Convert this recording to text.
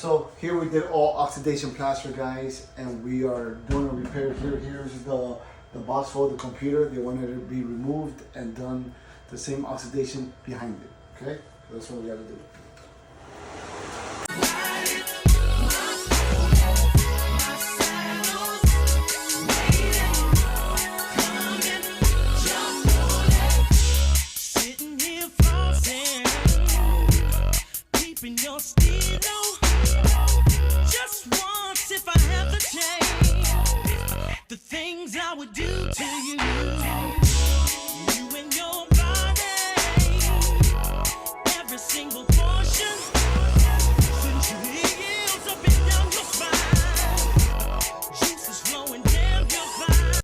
So here we did all oxidation plaster, guys, and we are doing a repair here. Here's the box for the computer. They wanted it to be removed and done the same oxidation behind it. Okay, so that's what we got to do. Your stilo, just once if I have the chance, the things I would do to you.